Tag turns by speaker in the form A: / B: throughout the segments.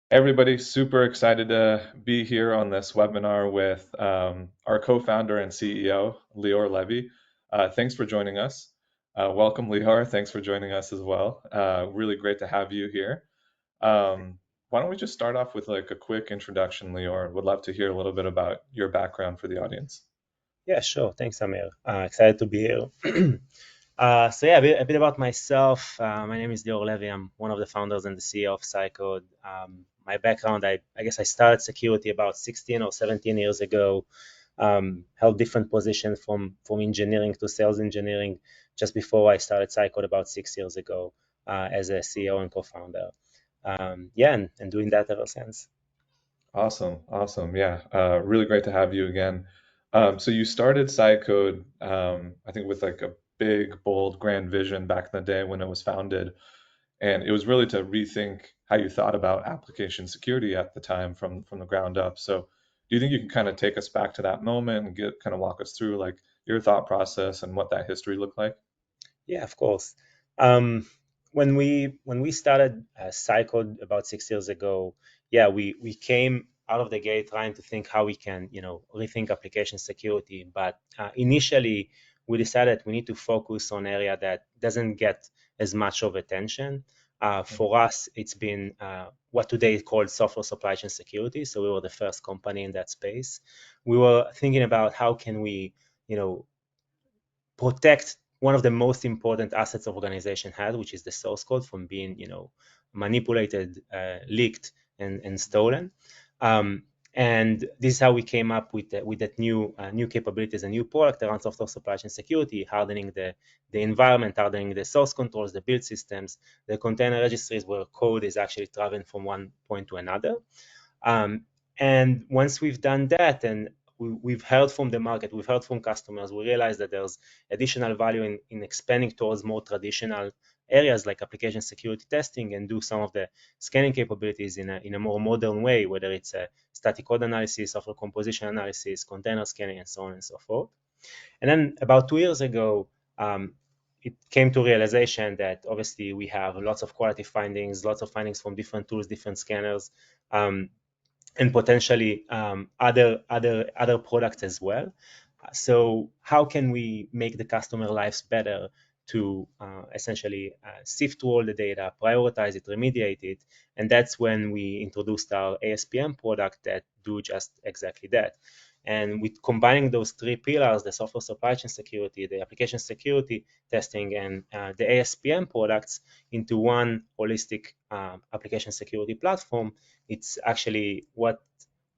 A: Everybody, super excited to be here on this webinar with our co-founder and CEO, Lior Levy. Thanks for joining us. Welcome, Lior. Thanks for joining us as well. Really great to have you here. Why don't we just start off with like a quick introduction, Lior? Would love to hear a little bit about your background for the audience.
B: Yeah, sure. Thanks, Amir. Excited to be here. A bit about myself. My name is Lior Levy. I'm one of the founders and the CEO of Cycode. My background, I guess I started security about 16 or 17 years ago. Held different positions from engineering to sales engineering just before I started Cycode about 6 years ago as a CEO and co-founder. And doing that ever since.
A: Awesome, awesome. Yeah, really great to have you again. So you started Cycode, I think with like a big, bold, grand vision back in the day when it was founded, and it was really to rethink how you thought about application security at the time from the ground up. So do you think you can kind of take us back to that moment and get kind of walk us through like your thought process and what that history looked like?
B: Yeah, of course. Um, when we started Cycode about 6 years ago, yeah, we came out of the gate trying to think how we can, rethink application security. But initially, we decided we need to focus on area that doesn't get as much of attention. For us, it's been what today is called software supply chain security. So we were the first company in that space. We were thinking about how can we, you know, protect one of the most important assets of organization has, which is the source code from being, manipulated, leaked, and stolen. Um, and this is how we came up with that new capabilities, a new product around software supply chain security, hardening the environment, hardening the source controls, the build systems, the container registries where code is actually traveling from one point to another. Um, and once we've done that, and we've heard from the market, we've heard from customers, we realize that there's additional value in expanding towards more traditional areas like application security testing and do some of the scanning capabilities in a more modern way, whether it's a static code analysis, software composition analysis, container scanning, and so on and so forth. And then about 2 years ago, it came to realization that obviously we have lots of quality findings, lots of findings from different tools, different scanners, um, and potentially other products as well. So how can we make the customer lives better to essentially sift through all the data, prioritize it, remediate it, and that's when we introduced our ASPM product that do just exactly that. And with combining those three pillars, the software supply chain security, the application security testing, and the ASPM products into one holistic application security platform, it's actually what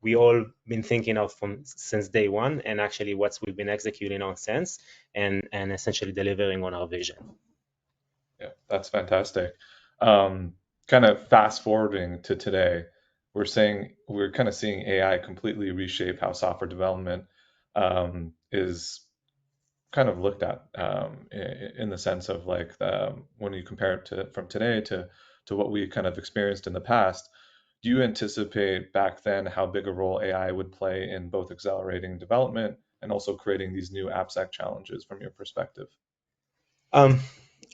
B: we all been thinking of from since day one, and actually what we've been executing on since, and essentially delivering on our vision.
A: Yeah, that's fantastic. Kind of fast forwarding to today, we're kind of seeing AI completely reshape how software development is kind of looked at in the sense of like when you compare it to from today to what we kind of experienced in the past. Do you anticipate back then how big a role AI would play in both accelerating development and also creating these new AppSec challenges from your perspective?
B: Um,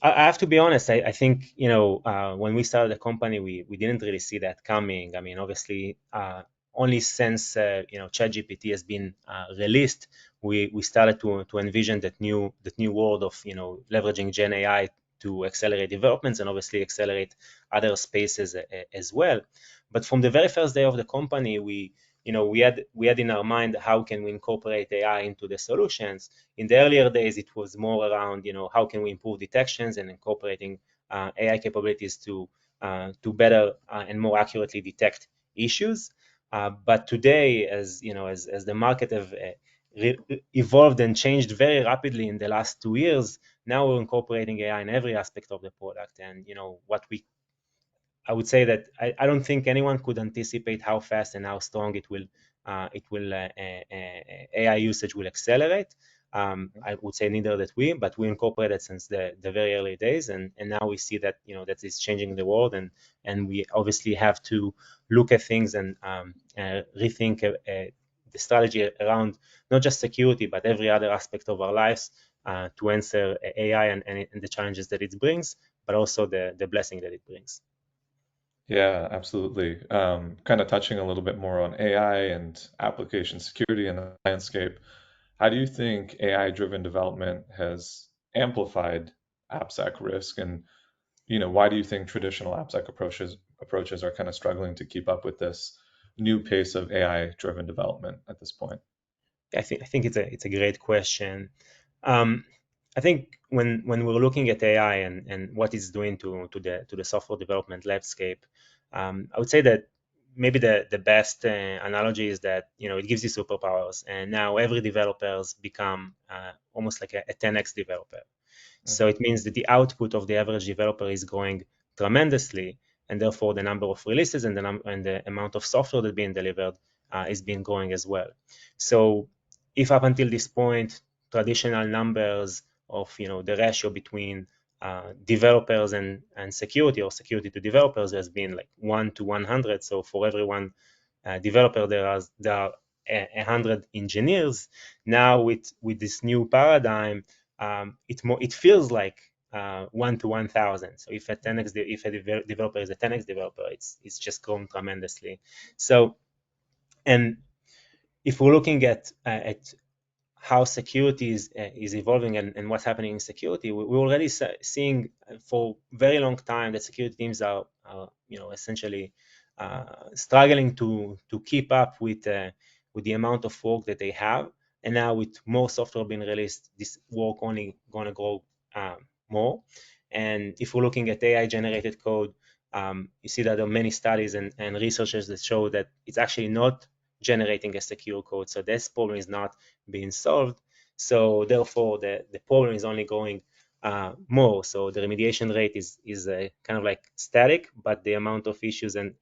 B: I have to be honest. I think when we started the company, we didn't really see that coming. I mean, obviously, only since ChatGPT has been released, we started to envision that new world of leveraging Gen AI to accelerate developments and obviously accelerate other spaces as well. But from the very first day of the company, we had in our mind how can we incorporate AI into the solutions. In the earlier days, it was more around, how can we improve detections and incorporating AI capabilities to better and more accurately detect issues. But today, as the market have evolved and changed very rapidly in the last 2 years, now we're incorporating AI in every aspect of the product. And I would say that I don't think anyone could anticipate how fast and how strong AI usage will accelerate. I would say neither that but we incorporated since the very early days, and now we see that that is changing the world, and we obviously have to look at things and rethink the strategy around not just security but every other aspect of our lives to answer AI and the challenges that it brings, but also the blessing that it brings.
A: Yeah, absolutely. Kind of touching a little bit more on AI and application security in the landscape. How do you think AI-driven development has amplified AppSec risk? And, why do you think traditional AppSec approaches are kind of struggling to keep up with this new pace of AI-driven development at this point?
B: I think it's a great question. Um, I think when we're looking at AI and what it's doing to the software development landscape, I would say that maybe the best analogy is that it gives you superpowers, and now every developers become almost like a 10x developer. So
A: Hmm.
B: it means that the output of the average developer is growing tremendously, and therefore the number of releases and the amount of software that's being delivered is being growing as well. So if up until this point, traditional numbers of the ratio between developers and security or security to developers has been like 1 to 100. So for every one developer, there are 100 engineers. Now with this new paradigm, it feels like 1 to 1,000. So if a developer is a 10x developer, it's just grown tremendously. So and if we're looking at how security is evolving and what's happening in security, we're already seeing for a very long time that security teams are essentially struggling to keep up with the amount of work that they have. And now with more software being released, this work only going to grow more. And if we're looking at AI generated code, you see that there are many studies and researchers that show that it's actually not generating a secure code. So this problem is not being solved. So therefore, the problem is only going more. So the remediation rate is kind of like static, but the amount of issues and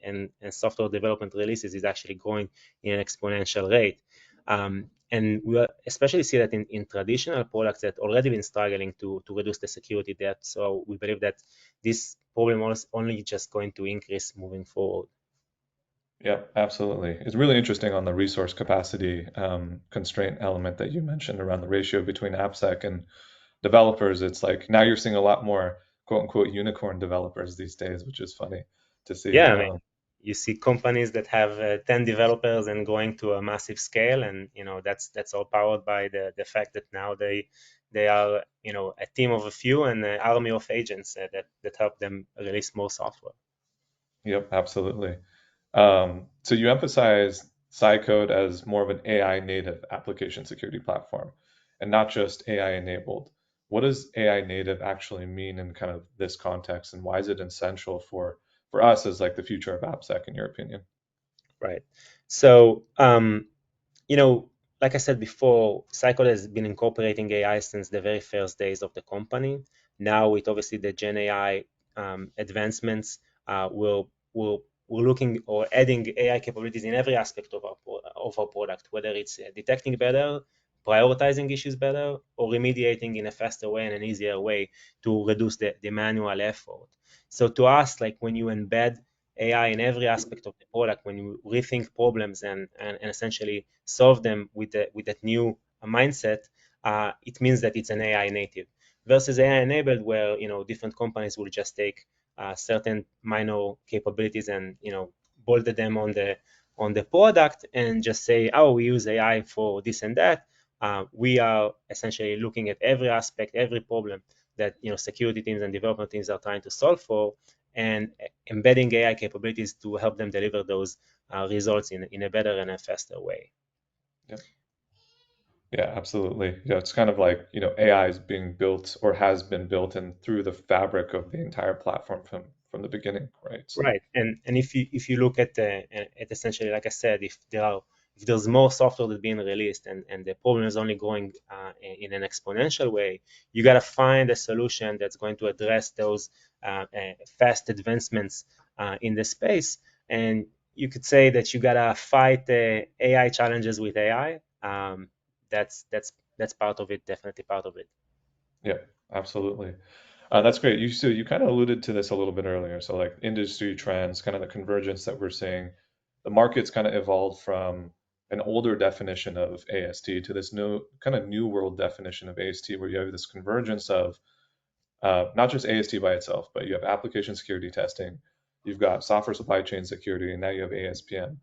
B: software development releases is actually growing in an exponential rate. And we especially see that in traditional products that already been struggling to reduce the security debt. So we believe that this problem is only just going to increase moving forward.
A: Yeah, absolutely. It's really interesting on the resource capacity constraint element that you mentioned around the ratio between AppSec and developers. It's like now you're seeing a lot more quote unquote unicorn developers these days, which is funny to see.
B: Yeah, I mean, you see companies that have 10 developers and going to a massive scale, and that's all powered by the fact that now they are a team of a few and an army of agents that help them release more software.
A: Yep, absolutely. So you emphasize Cycode as more of an AI native application security platform and not just AI enabled. What does AI native actually mean in kind of this context, and why is it essential for us as like the future of AppSec, in your opinion?
B: Right. So, you know, like I said before, Cycode has been incorporating AI since the very first days of the company. Now, with obviously the Gen AI advancements, we're looking or adding AI capabilities in every aspect of our product, whether it's detecting better, prioritizing issues better, or remediating in a faster way and an easier way to reduce the manual effort. So to us, like when you embed AI in every aspect of the product, when you rethink problems and essentially solve them with that new mindset, it means that it's an AI native versus AI enabled, where different companies will just take certain minor capabilities and bolted them on the product and just say, oh, we use AI for this and that. We are essentially looking at every aspect, every problem that security teams and development teams are trying to solve for, and embedding AI capabilities to help them deliver those results in a better and a faster way.
A: Yeah, yeah, absolutely. Yeah, it's kind of like, AI is being built or has been built in through the fabric of the entire platform from the beginning, right? So,
B: Right, and if you look at essentially, like I said, if there's more software that's being released and the problem is only going in an exponential way, you got to find a solution that's going to address those fast advancements in the space. And you could say that you got to fight AI challenges with AI. That's part of it, definitely part of it.
A: yeah, absolutely. That's great. You kind of alluded to this a little bit earlier. So like industry trends, kind of the convergence that we're seeing, the market's kind of evolved from an older definition of AST to this new kind of new world definition of AST, where you have this convergence of not just AST by itself, but you have application security testing, you've got software supply chain security, and now you have ASPM.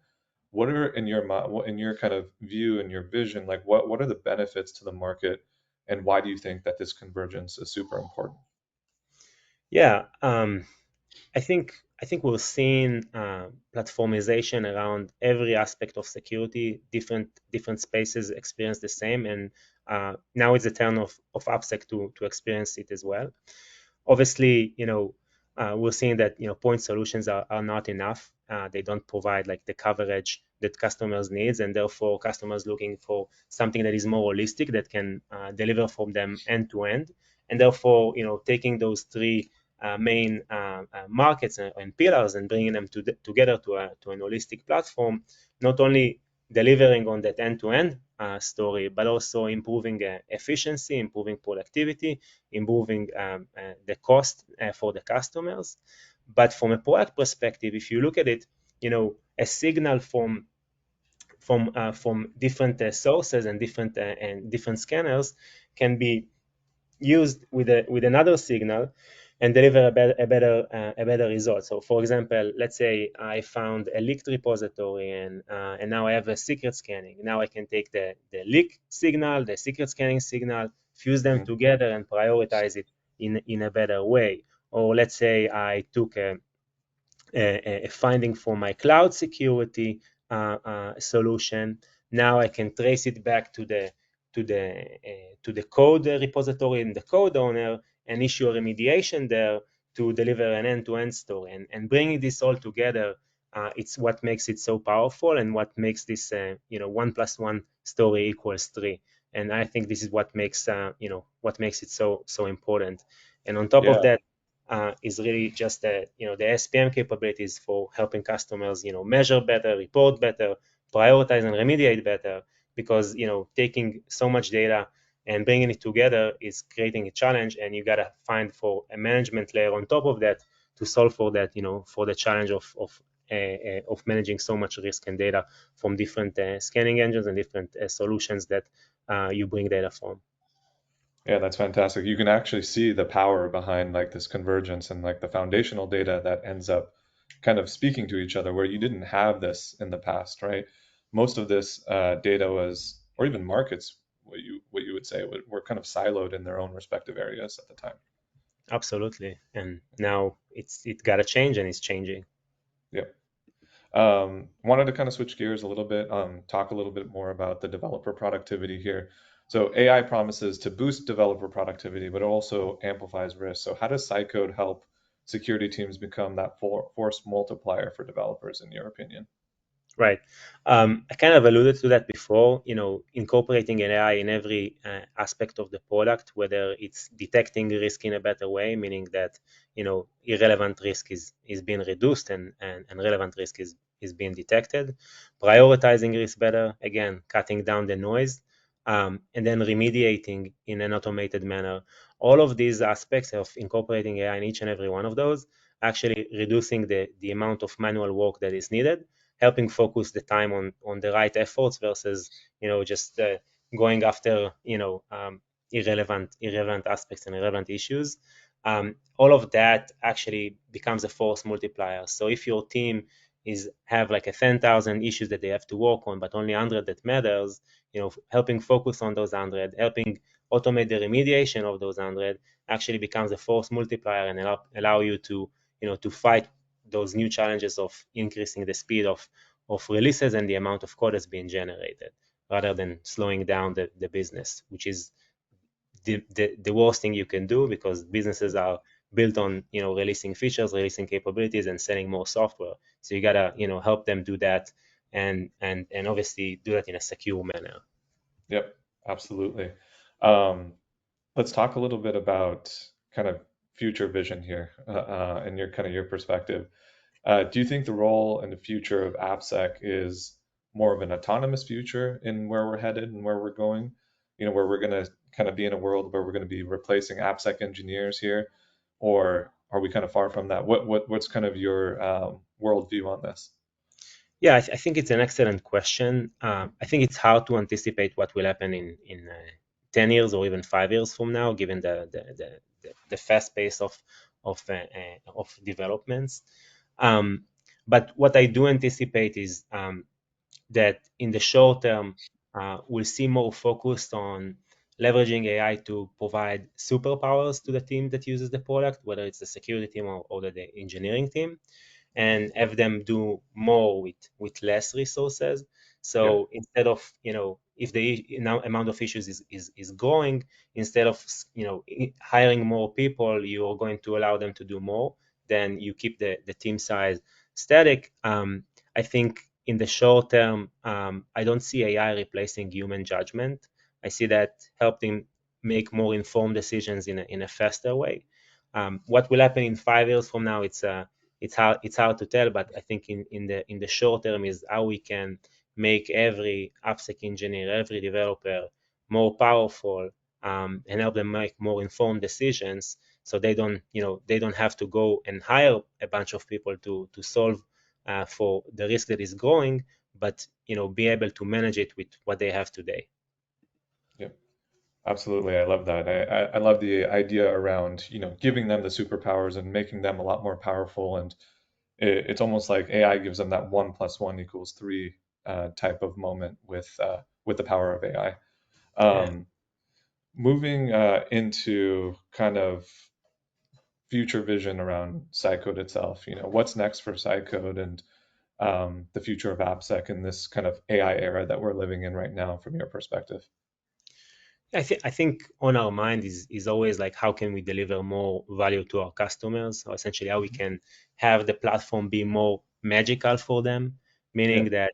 A: What are in your kind of view and your vision, like what are the benefits to the market, and why do you think that this convergence is super important?
B: Yeah, I think we're seeing platformization around every aspect of security. Different spaces experience the same, and now it's the turn of AppSec to experience it as well. Obviously, we're seeing that point solutions are not enough. They don't provide like the coverage that customers needs, and therefore customers looking for something that is more holistic that can deliver from them end to end. And therefore, taking those three main markets and pillars and bringing them together to an holistic platform, not only delivering on that end-to-end story, but also improving efficiency, improving productivity, improving the cost for the customers. But from a product perspective, if you look at it, a signal from different sources and different scanners can be used with another signal and deliver a better result. So, for example, let's say I found a leaked repository and now I have a secret scanning. Now I can take the leak signal, the secret scanning signal, fuse them
A: Mhm.
B: together and prioritize it in a better way. Or let's say I took a finding for my cloud security solution. Now I can trace it back to the code repository and the code owner and issue a remediation there to deliver an end-to-end story. And bringing this all together, it's what makes it so powerful and what makes this 1 + 1 story equals 3. And I think this is what makes it so important. And on top of
A: Yeah.
B: that, is really just the ASPM capabilities for helping customers measure better, report better, prioritize and remediate better, because taking so much data and bringing it together is creating a challenge, and you gotta find for a management layer on top of that to solve for that, for the challenge of managing so much risk and data from different scanning engines and different solutions that you bring data from.
A: Yeah, that's fantastic. You can actually see the power behind like this convergence and like the foundational data that ends up kind of speaking to each other where you didn't have this in the past, right? Most of this data was, or even markets, what you would say, were kind of siloed in their own respective areas at the time.
B: Absolutely, and now it gotta change, and it's changing.
A: Yeah. Wanted to kind of switch gears a little bit, talk a little bit more about the developer productivity here. So AI promises to boost developer productivity, but it also amplifies risk. So how does Cycode help security teams become that force multiplier for developers, in your opinion?
B: Right. I kind of alluded to that before, incorporating AI in every aspect of the product, whether it's detecting risk in a better way, meaning that, irrelevant risk is being reduced and relevant risk is being detected, prioritizing risk better, again, cutting down the noise, and then remediating in an automated manner. All of these aspects of incorporating AI in each and every one of those, actually reducing the amount of manual work that is needed, helping focus the time on the right efforts versus just going after irrelevant aspects and irrelevant issues. All of that actually becomes a force multiplier. So if your team is have like 10,000 issues that they have to work on, but only 100 that matters, helping focus on those 100, helping automate the remediation of those 100 actually becomes a force multiplier and allow you to to fight those new challenges of increasing the speed of releases and the amount of code that's being generated, rather than slowing down the business, which is the worst thing you can do, because businesses are built on releasing features, releasing capabilities, and selling more software. So you gotta help them do that, and obviously do that in a secure manner.
A: Yep, absolutely. Um, let's talk a little bit about kind of future vision here, and your kind of your perspective. Do you think the role and the future of AppSec is more of an autonomous future in where we're headed and where we're going? You know, where we're going to kind of be in a world where we're going to be replacing AppSec engineers here, or are we kind of far from that? What's kind of your worldview on this?
B: Yeah, I think it's an excellent question. I think it's hard to anticipate what will happen in 10 years or even 5 years from now, given the fast pace of developments. Um, but what I do anticipate is that in the short term, we'll see more focused on leveraging AI to provide superpowers to the team that uses the product, whether it's the security team or the engineering team, and have them do more with less resources.
A: Yeah.
B: So instead of, if the amount of issues is growing, instead of, hiring more people, you are going to allow them to do more. Then you keep the team size static. I think in the short term, I don't see AI replacing human judgment. I see that helping make more informed decisions in a faster way. What will happen in 5 years from now? It's hard to tell, but I think in the short term is how we can make every AppSec engineer, every developer more powerful, and help them make more informed decisions, so they don't have to go and hire a bunch of people to solve for the risk that is growing, but be able to manage it with what they have today.
A: Yeah. Absolutely, I love that. I love the idea around, giving them the superpowers and making them a lot more powerful. And it's almost like AI gives them that 1 + 1 = 3 type of moment with the power of AI.
B: Yeah.
A: Um, moving into kind of future vision around Cycode itself, what's next for Cycode and the future of AppSec in this kind of AI era that we're living in right now, from your perspective?
B: I think on our mind is always like, how can we deliver more value to our customers, or essentially how we can have the platform be more magical for them,
A: Yeah.
B: meaning that,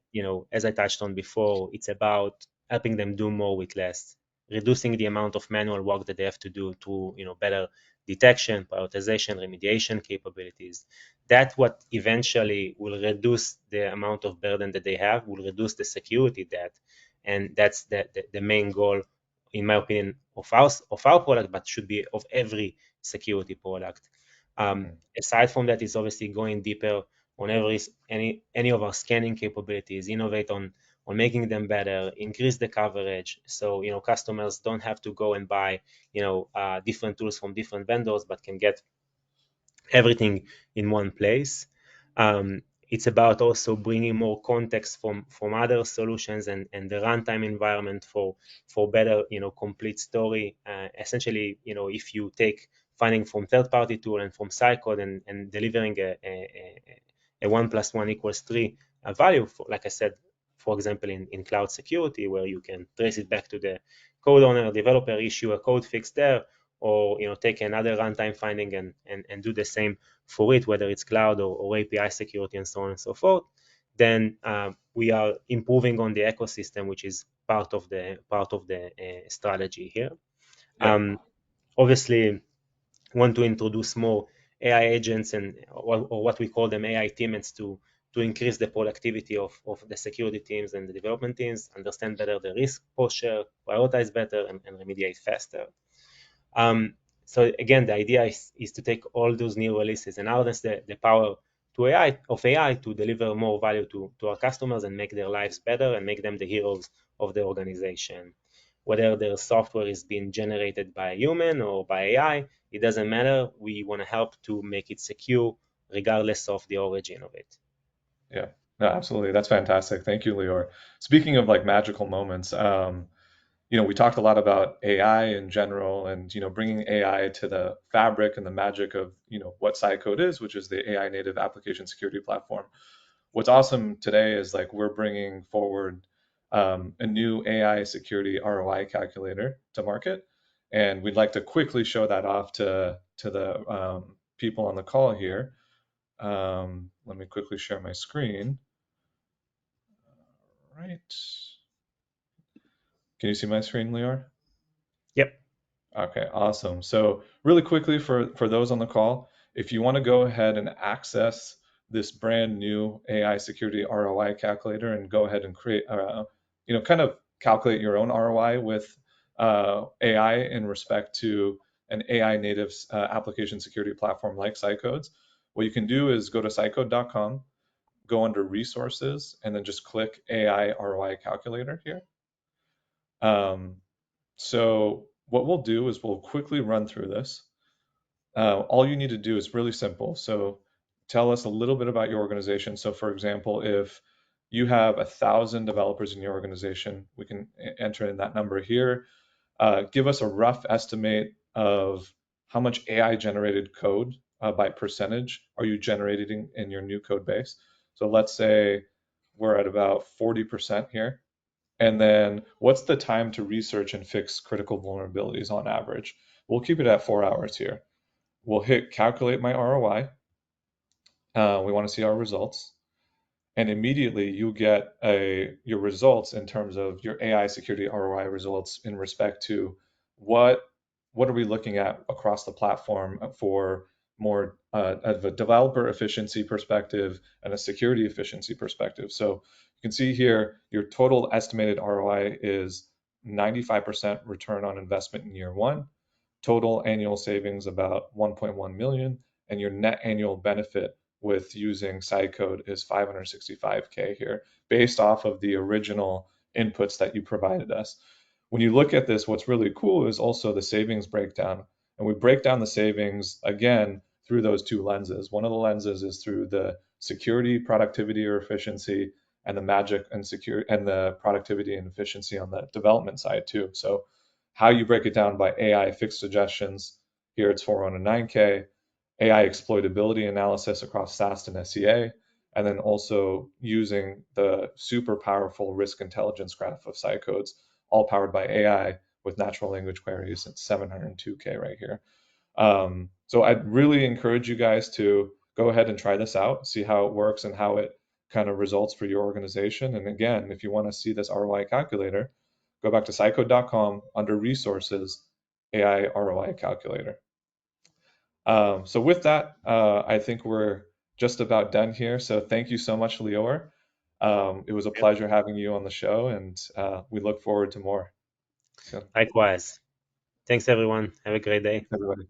B: as I touched on before, it's about helping them do more with less, reducing the amount of manual work that they have to do to, better detection, prioritization, remediation capabilities. That what eventually will reduce the amount of burden that they have, will reduce the security debt, and that's the main goal, in my opinion, of our product, but should be of every security product.
A: Mhm.
B: Aside from that, it's obviously going deeper on any of our scanning capabilities, innovate on making them better, increase the coverage, so customers don't have to go and buy different tools from different vendors, but can get everything in one place. It's about also bringing more context from other solutions, and the runtime environment for better, complete story. Essentially, if you take finding from third-party tool and from Cycode, and delivering a 1 + 1 = 3 value, for, like I said, for example, in cloud security, where you can trace it back to the code owner, developer, issue a code fix there, or take another runtime finding and do the same for it, whether it's cloud or API security and so on and so forth. Then we are improving on the ecosystem, which is part of the strategy here.
A: Yeah.
B: Um, Obviously, want to introduce more AI agents, or what we call them AI teammates, to increase the productivity of the security teams and the development teams, understand better the risk posture, prioritize better, and remediate faster. Um, so again, the idea is to take all those new releases and harness the power of AI to deliver more value to our customers, and make their lives better, and make them the heroes of the organization. Whether their software is being generated by a human or by AI, it doesn't matter. We want to help to make it secure, regardless of the origin of it.
A: Yeah, no, absolutely. That's fantastic. Thank you, Lior. Speaking of like magical moments, we talked a lot about AI in general and, bringing AI to the fabric and the magic of, what Cycode is, which is the AI native application security platform. What's awesome today is like we're bringing forward a new AI security ROI calculator to market, and we'd like to quickly show that off to the people on the call here. Let me quickly share my screen. Right. Can you see my screen, Lior?
B: Yep.
A: Okay, awesome. So really quickly for those on the call, if you want to go ahead and access this brand new AI security ROI calculator and go ahead and create, kind of calculate your own ROI with AI in respect to an AI native application security platform like Cycode's, what you can do is go to cycode.com, go under resources, and then just click AI ROI calculator here. Um, So what we'll do is we'll quickly run through this. All you need to do is really simple. So tell us a little bit about your organization. So, for example, if you have 1,000 developers in your organization, we can enter in that number here. Give us a rough estimate of how much AI generated code by percentage are you generating in your new code base. So let's say we're at about 40% here. And then what's the time to research and fix critical vulnerabilities on average? We'll keep it at 4 hours here. We'll hit calculate my ROI. We want to see our results. And immediately you get your results in terms of your AI security ROI results in respect to what what are we looking at across the platform for more of a developer efficiency perspective and a security efficiency perspective. So you can see here your total estimated ROI is 95% return on investment in year one, total annual savings about 1.1 million, and your net annual benefit with using Cycode is 565K here, based off of the original inputs that you provided us. When you look at this, what's really cool is also the savings breakdown. And we break down the savings again through those two lenses. One of the lenses is through the security, productivity, or efficiency, and the magic and secure and the productivity and efficiency on the development side too. So how you break it down by AI fixed suggestions. Here it's 409K, AI exploitability analysis across SAST and SCA, and then also using the super powerful risk intelligence graph of Cycodes, all powered by AI with natural language queries at 702K right here. So I'd really encourage you guys to go ahead and try this out, see how it works and how it kind of results for your organization. And again, if you want to see this ROI calculator, go back to cycode.com under resources, AI ROI calculator. So with that, I think we're just about done here. So thank you so much, Leor. It was a
B: Yep.
A: pleasure having you on the show, and we look forward to more. So,
B: Likewise. Thanks, everyone. Have a great day.
A: thanks, everybody.